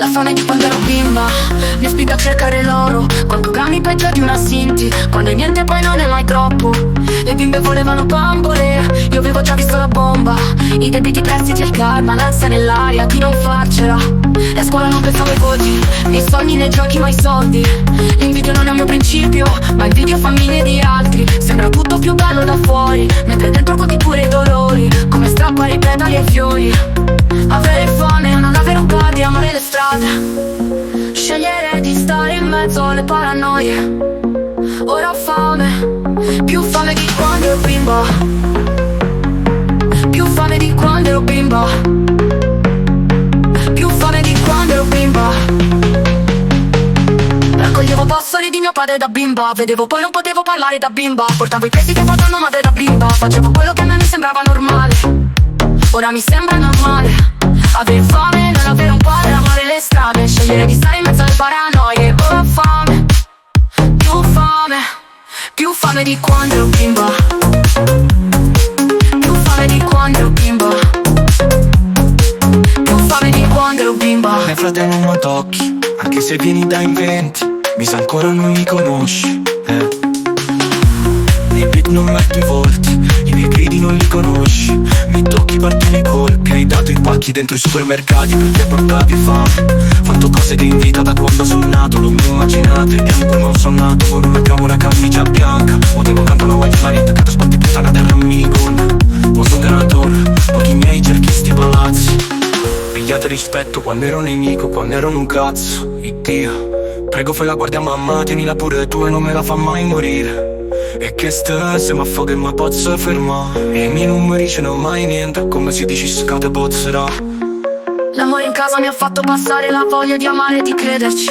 La fame di quando ero bimba mi spinta a cercare l'oro. Quanto grammi peggio di una Sinti, quando niente poi non è mai troppo. Le bimbe volevano bambole, io avevo già visto la bomba. I debiti prestiti al karma, l'ansia nell'aria di non farcela. E a scuola non pensavo ai voti, nei sogni, nei giochi, mai soldi. L'invidio non è un mio principio, ma invidio famiglie di altri. Sembra tutto più bello da fuori, mentre dentro conti pure i dolori, come strappare i pedali ai fiori. Avere fame, non avere un po' di amare le strade. Scegliere di stare in mezzo alle paranoie. Ora ho fame, più fame di quando ero bimba. Più fame di quando ero bimba. Più fame di quando ero bimba. Raccoglievo passoli di mio padre da bimba. Vedevo poi non potevo parlare da bimba. Portavo i pesi che portano madre da bimba. Facevo quello che a me mi sembrava normale. Ora mi sembra normale avere fame, non avere un padre, amare le strade. Scegliere di stare in mezzo alle paranoie. Ora ho fame, più fame di quando ero bimba. Più fame di quando ero bimba. Più fame di quando ero bimba. Mio fratello non tocchi, anche se vieni da inventi. Mi sa ancora non mi conosci, nei beat non metto i volti, i miei gridi non li conosci. Mi tocchi, parti nei colpi, hai dato i pacchi dentro i supermercati perché portavi fame. Fatto cose che in vita da quando sono nato non mi immaginate. E ancora non sono nato con una camicia bianca. Potevo cantare una wifi, attaccato spatti puttana terra amico. Non sono ganatore, pochi miei cerchisti e palazzi. Pigliate rispetto quando ero nemico, quando ero un cazzo. Dio, prego fai la guardia mamma, tienila pure tu e non me la fa mai morire. E che stesse ma fa che mi posso fermare. E i miei numeri ce n'ho mai niente, come si dice scade bozzerà. L'amore in casa mi ha fatto passare la voglia di amare e di crederci.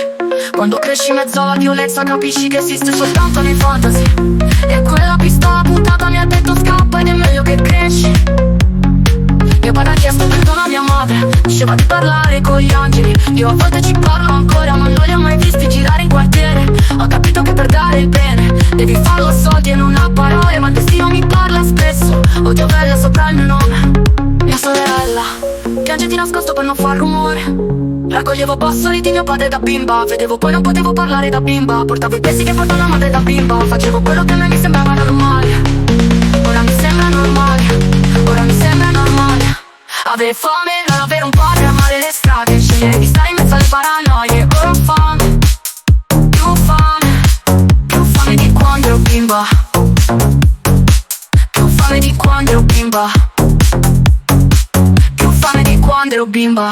Quando cresci in mezzo alla violenza capisci che esiste soltanto nei fantasy. E quella pistola puntata mi ha detto scappa ed è meglio che cresci. Mio padre ha chiesto perdono a mia madre, diceva di parlare con gli angeli. Io a volte ci parlo ancora ma non li ho mai visti girare in quartiere. Ho capito che per dare il bene devi farlo a soldi e non a parole, ma il destino mi parla spesso. Odio bella sopra il mio nome. Mia sorella piange di nascosto per non far rumore. Raccoglievo passoli di mio padre da bimba. Vedevo poi non potevo parlare da bimba. Portavo i pesi che portano madre da bimba. Facevo quello che a me mi sembrava normale. Ora mi sembra normale. Ora mi sembra normale avere fame, non avere un padre, amare le strade. Scegliere di stare in mezzo alle paranoie. Ora ho fame, più fame di quando ero bimba. Più fame di quando ero bimba. Più fame di quando ero bimba.